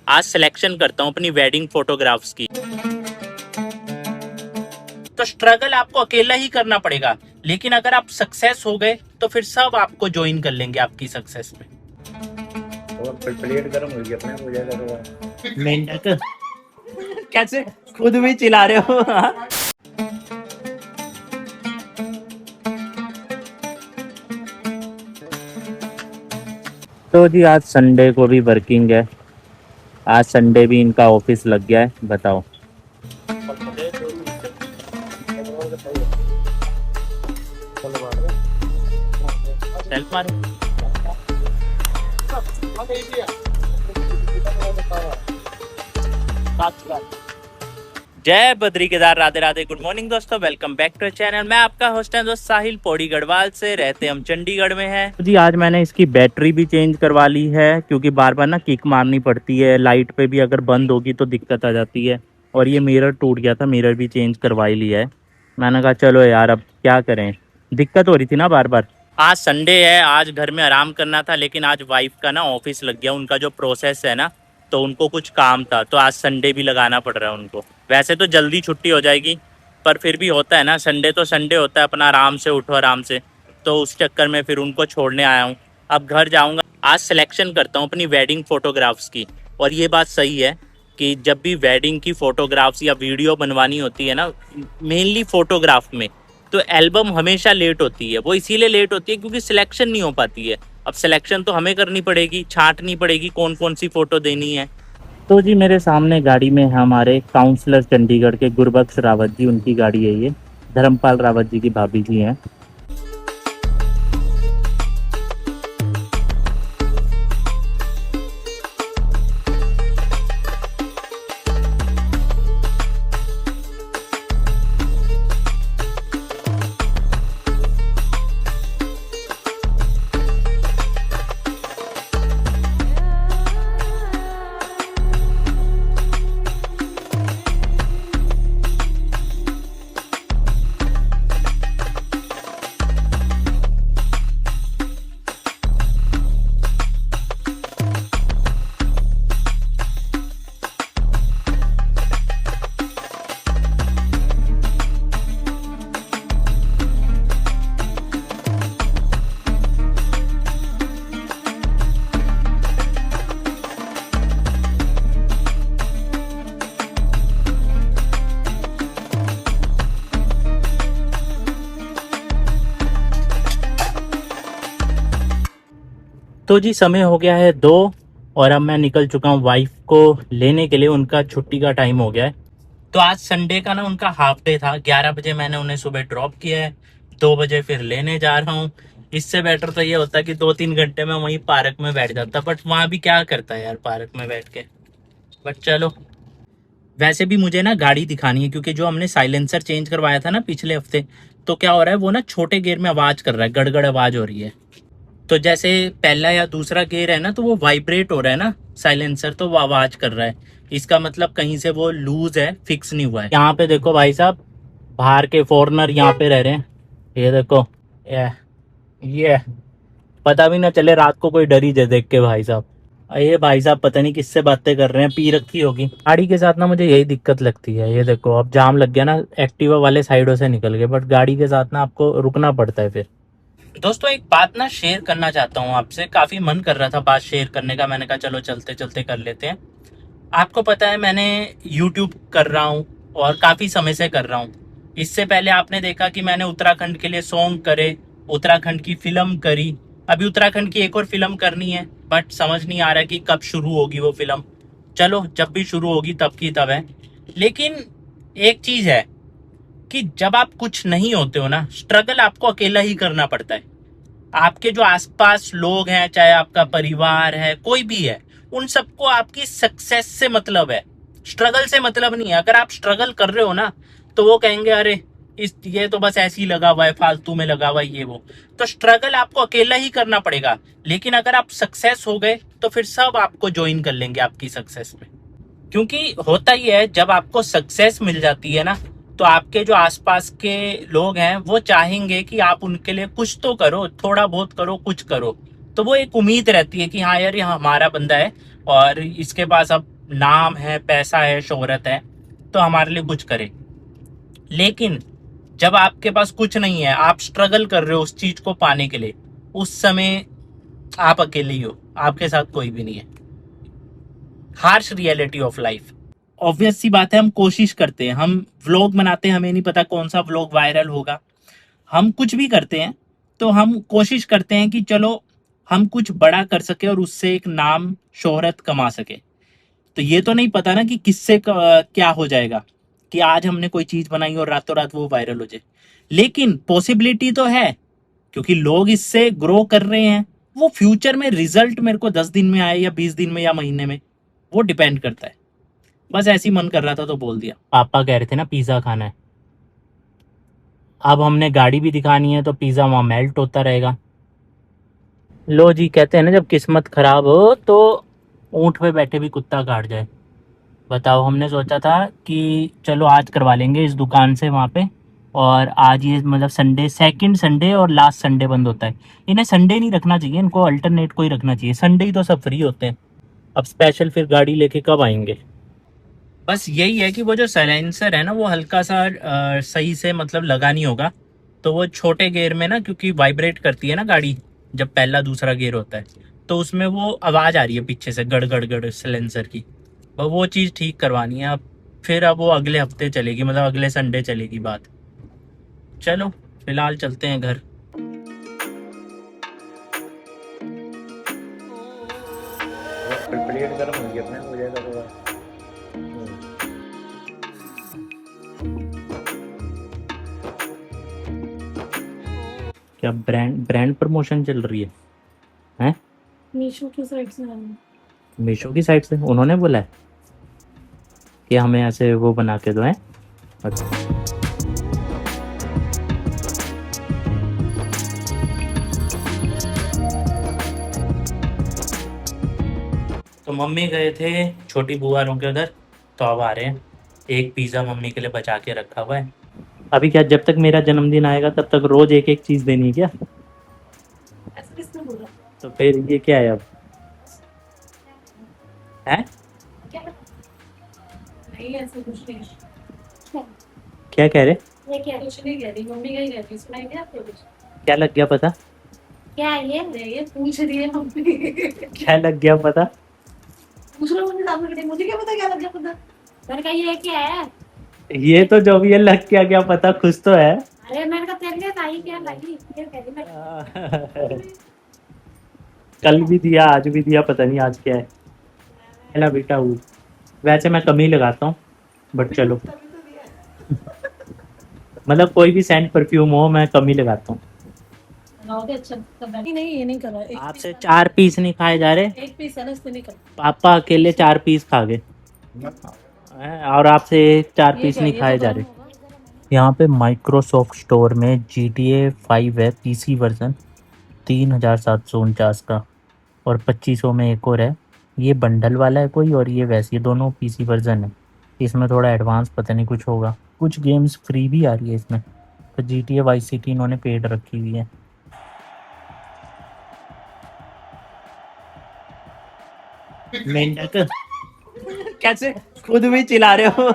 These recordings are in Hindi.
आज सिलेक्शन करता हूँ अपनी वेडिंग फोटोग्राफ्स की। तो स्ट्रगल आपको अकेला ही करना पड़ेगा, लेकिन अगर आप सक्सेस हो गए तो फिर सब आपको ज्वाइन कर लेंगे आपकी सक्सेस में। तो फिर प्लेट गर्म होगी अपने आप हो जाएगा। तो मेंढक कैसे खुद भी चिल्ला रहे हो? तो जी आज संडे को भी वर्किंग है, आज संडे भी इनका ऑफिस लग गया है। बताओ सेल्फ मारो। जय बद्री केदार, राधे राधे, गुड मॉर्निंग दोस्तों, वेलकम बैक टू चैनल। मैं आपका होस्ट है दोस्त साहिल, पौड़ी गढ़वाल से, रहते हम चंडीगढ़ में हैं। जी आज मैंने इसकी बैटरी भी चेंज करवा ली है, क्योंकि बार बार ना किक मारनी पड़ती है, लाइट पे भी अगर बंद होगी तो दिक्कत आ जाती है। और ये मिरर टूट गया था, मिरर भी चेंज करवा ही लिया है। मैंने कहा चलो यार अब क्या करें, दिक्कत हो रही थी ना बार बार। आज संडे है, आज घर में आराम करना था, लेकिन आज वाइफ का ना ऑफिस लग गया, उनका जो प्रोसेस है ना, तो उनको कुछ काम था, तो आज संडे भी लगाना पड़ रहा है उनको। वैसे तो जल्दी छुट्टी हो जाएगी, पर फिर भी होता है ना, संडे तो संडे होता है, अपना आराम से उठो आराम से। तो उस चक्कर में फिर उनको छोड़ने आया हूँ। अब घर जाऊँगा, आज सिलेक्शन करता हूँ अपनी वेडिंग फ़ोटोग्राफ्स की। और ये बात सही है कि जब भी वेडिंग की फ़ोटोग्राफ्स या वीडियो बनवानी होती है ना, मेनली फ़ोटोग्राफ में, तो एल्बम हमेशा लेट होती है। वो इसीलिए लेट होती है क्योंकि सिलेक्शन नहीं हो पाती है। अब सिलेक्शन तो हमें करनी पड़ेगी, छांटनी पड़ेगी कौन कौन सी फ़ोटो देनी है। तो जी मेरे सामने गाड़ी में हमारे काउंसलर चंडीगढ़ के गुरबख्श रावत जी, उनकी गाड़ी है ये, धर्मपाल रावत जी की भाभी जी हैं। तो जी समय हो गया है 2 और अब मैं निकल चुका हूँ वाइफ को लेने के लिए, उनका छुट्टी का टाइम हो गया है। तो आज संडे का ना उनका हाफ डे था, 11 बजे मैंने उन्हें सुबह ड्रॉप किया है, 2 बजे फिर लेने जा रहा हूँ। इससे बेटर तो ये होता कि 2-3 घंटे में वहीं पार्क में बैठ जाता, बट वहाँ भी क्या करता है यार पार्क में बैठ के। बट चलो, वैसे भी मुझे ना गाड़ी दिखानी है, क्योंकि जो हमने साइलेंसर चेंज करवाया था ना पिछले हफ्ते, तो क्या हो रहा है वो ना छोटे गियर में आवाज़ कर रहा है, गड़गड़ आवाज़ हो रही है। तो जैसे पहला या दूसरा गियर है ना, तो वो वाइब्रेट हो रहा है ना साइलेंसर, तो वो आवाज कर रहा है। इसका मतलब कहीं से वो लूज है, फिक्स नहीं हुआ है। यहाँ पे देखो भाई साहब, बाहर के फॉरेनर यहाँ पे रह रहे हैं। ये देखो, ये पता भी ना चले रात को कोई डरी जाए देख के भाई साहब। ये भाई साहब पता नहीं किससे बातें कर रहे हैं, पी रखी होगी। गाड़ी के साथ ना मुझे यही दिक्कत लगती है। ये देखो अब जाम लग गया ना, एक्टिवा वाले साइडों से निकल गए, बट गाड़ी के साथ ना आपको रुकना पड़ता है फिर। दोस्तों एक बात ना शेयर करना चाहता हूँ आपसे, काफ़ी मन कर रहा था बात शेयर करने का, मैंने कहा चलो चलते चलते कर लेते हैं। आपको पता है मैंने YouTube कर रहा हूँ और काफ़ी समय से कर रहा हूँ। इससे पहले आपने देखा कि मैंने उत्तराखंड के लिए सॉन्ग करे, उत्तराखंड की फिल्म करी, अभी उत्तराखंड की एक और फिल्म करनी है, बट समझ नहीं आ रहा कि कब शुरू होगी वो फिल्म। चलो जब भी शुरू होगी तब की तब है। लेकिन एक चीज़ है कि जब आप कुछ नहीं होते हो ना, स्ट्रगल आपको अकेला ही करना पड़ता है। आपके जो आसपास लोग हैं, चाहे आपका परिवार है, कोई भी है, उन सबको आपकी सक्सेस से मतलब है, स्ट्रगल से मतलब नहीं है। अगर आप स्ट्रगल कर रहे हो ना, तो वो कहेंगे अरे ये तो बस ऐसे ही लगा हुआ है, फालतू में लगा हुआ है, ये वो। तो स्ट्रगल आपको अकेला ही करना पड़ेगा, लेकिन अगर आप सक्सेस हो गए तो फिर सब आपको ज्वाइन कर लेंगे आपकी सक्सेस में। क्योंकि होता ही है, जब आपको सक्सेस मिल जाती है ना, तो आपके जो आसपास के लोग हैं वो चाहेंगे कि आप उनके लिए कुछ तो करो, थोड़ा बहुत करो, कुछ करो। तो वो एक उम्मीद रहती है कि हाँ यार ये हमारा बंदा है, और इसके पास अब नाम है, पैसा है, शोहरत है, तो हमारे लिए कुछ करे। लेकिन जब आपके पास कुछ नहीं है, आप स्ट्रगल कर रहे हो उस चीज को पाने के लिए, उस समय आप अकेले ही हो, आपके साथ कोई भी नहीं है। Harsh reality of life. Obvious सी बात है, हम कोशिश करते हैं, हम व्लॉग बनाते हैं, हमें नहीं पता कौन सा व्लॉग वायरल होगा। हम कुछ भी करते हैं तो हम कोशिश करते हैं कि चलो हम कुछ बड़ा कर सके और उससे एक नाम शोहरत कमा सके। तो ये तो नहीं पता ना कि किससे क्या हो जाएगा, कि आज हमने कोई चीज बनाई और रातों रात वो वायरल हो जाए। लेकिन पॉसिबिलिटी तो है, क्योंकि लोग इससे ग्रो कर रहे हैं। वो फ्यूचर में रिजल्ट मेरे को 10 दिन में आए या 20 दिन में या महीने में, वो डिपेंड करता है। बस ऐसी मन कर रहा था तो बोल दिया। पापा कह रहे थे ना पिज्जा खाना है, अब हमने गाड़ी भी दिखानी है तो पिज्जा वहां मेल्ट होता रहेगा। लो जी, कहते हैं ना जब किस्मत खराब हो तो ऊंट पे बैठे भी कुत्ता काट जाए। बताओ, हमने सोचा था कि चलो आज करवा लेंगे इस दुकान से वहाँ पे, और आज ये मतलब संडे, सेकंड संडे और लास्ट संडे बंद होता है। इन्हें संडे नहीं रखना चाहिए, इनको अल्टरनेट कोई रखना चाहिए। संडे ही तो सब फ्री होते हैं। अब स्पेशल फिर गाड़ी लेके कब आएंगे। बस यही है कि वो जो साइलेंसर है ना, वो हल्का सा सही से मतलब लगा नहीं होगा। तो वो छोटे गियर में ना, क्योंकि वाइब्रेट करती है ना गाड़ी जब पहला दूसरा गियर होता है, तो उसमें वो आवाज़ आ रही है पीछे से गड़ गड़ गड़ साइलेंसर की। वो चीज़ ठीक करवानी है अब। फिर अब वो अगले हफ्ते चलेगी, मतलब अगले संडे चलेगी बात। चलो फिलहाल चलते हैं घर। प्लेट गर्म होगी अपने हो जाएगा थोड़ा। क्या ब्रांड ब्रांड प्रमोशन चल रही है? हैं? मीशो की साइड से आया। मीशो की साइड से उन्होंने बोला है कि हमें ऐसे वो बना के दो। हैं? अच्छा। तो मम्मी गए थे छोटी बुआ के उधर, तो अब आ रहे हैं। एक पिज़्ज़ा मम्मी के लिए बचा के रखा हुआ है। अभी क्या, जब तक मेरा जन्मदिन आएगा तब तक रोज एक एक चीज़ देनी है क्या? ऐसा किसने बोला? तो फिर ये क्या है अब? है? क्या? नहीं ऐसा कुछ नहीं। क्या कह रहे? ये क्या कुछ नहीं कह रही, मम्मी का ही कह रही, सुनाई क्या आपको कुछ? क्या लग गया पता? क्या है ये पूछ रही है मम्मी। क्या लग गया पता? पूछ लो मुझे, सामने खड़ी, मुझे क्या पता क्या लग गया पता। मैंने कहा ये क्या है? ये तो जो भी है लग क्या पता, खुश तो है। अरे मैंने कहा तेरे लिए लाई क्या लाई, ये कह रही मैं। कल भी दिया, आज भी दिया, पता नहीं आज क्या है। पहला बेटा हूँ। वैसे मैं कम ही लगाता हूँ, बट चलो। मतलब कोई भी सेंट परफ्यूम हो मैं कम ही लगाता हूँ। अच्छा नहीं, ये नहीं करा। आपसे 4 पीस नहीं खाए जा रहे। एक पीस है ना, इससे नहीं करा। पापा अकेले 4 पीस खा गए हैं, और आपसे 4 पीस नहीं खाए जा रहे। यहाँ पे माइक्रोसॉफ्ट स्टोर में GTA 5 है, PC वर्जन 3749 का, और 2500 में एक और है। ये बंडल वाला है कोई, और ये वैसे, ये दोनों PC वर्जन है। इसमें थोड़ा एडवांस पता नहीं कुछ होगा, कुछ गेम्स फ्री भी आ रही है इसमें। तो GTA वाइस सिटी इन्होंने पेड रखी हुई है। मेंढक कैसे खुद भी चिल्ला रहे हो?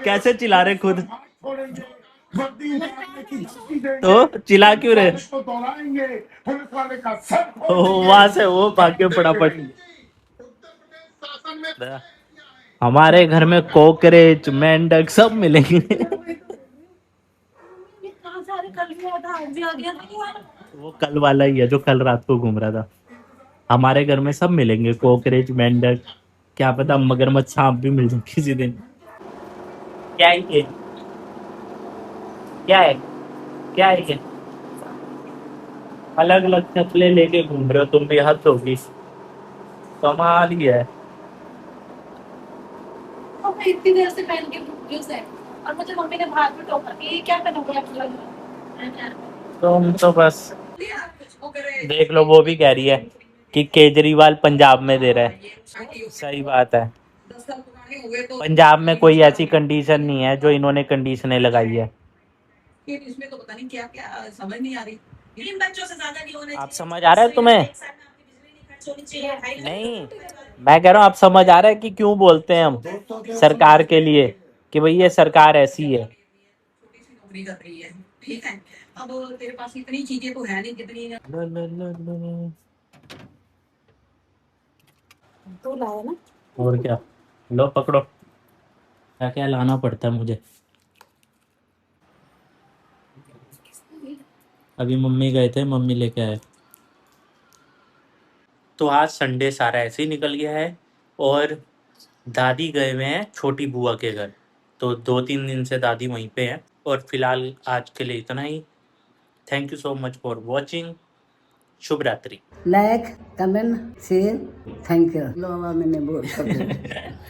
कैसे चिल्ला रहे खुद? तो चिल्ला क्यों रहे? वहां से वो भाग के फटाफट। हमारे घर में कॉकरेच मेंढक सब मिलेंगे। कहाँ से आ रहे? कल भी आया था, आज भी आ गया। वो कल वाला ही है जो कल रात को घूम रहा था। हमारे घर में सब मिलेंगे, कॉकरेच मेंढक, क्या पता मगरमच्छ सांप भी मिल जाए किसी दिन। क्या है ये? क्या है? क्या है ये? अलग अलग चप्पलें लेके घूम रहे हो तुम भी, हद होगी। कमाल ही है। और मैं इतनी देर से पहन के घूम रही हूँ उसे, और मुझे मम्मी ने बाहर में टोका कि ये क्या पहनोगे आप लोग। तुम तो बस देख लो, वो भी कह रही है कि केजरीवाल पंजाब में दे रहा है। सही बात है, पंजाब में कोई ऐसी कंडीशन नहीं है जो इन्होंने कंडीशनें लगाई है। इसमें तो पता नहीं क्या क्या समझ नहीं आ रही। 3 बच्चों से ज्यादा नहीं होने आप समझ आ रहा है तुम्हें? नहीं, मैं कह रहा हूँ आप समझ आ रहा है कि क्यों बोलते हैं हम सरकार के लिए कि भाई ये सरकार ऐसी है। छोटी सी नौकरी कर रही है, ठीक है। अब तेरे पास इतनी चीजें तो है नहीं जितनी तो लाया ना। और क्या, लो पकड़ो, क्या क्या लाना पड़ता है मुझे। अभी मम्मी गए थे, मम्मी लेके आए। तो आज संडे सारा ऐसे ही निकल गया है और दादी गए हुए हैं छोटी बुआ के घर। तो 2-3 दिन से दादी वहीं पे है और फिलहाल आज के लिए इतना ही। Thank you so much for watching. शुभ रात्रि। Like comment share thank you लो मैंने बोल कर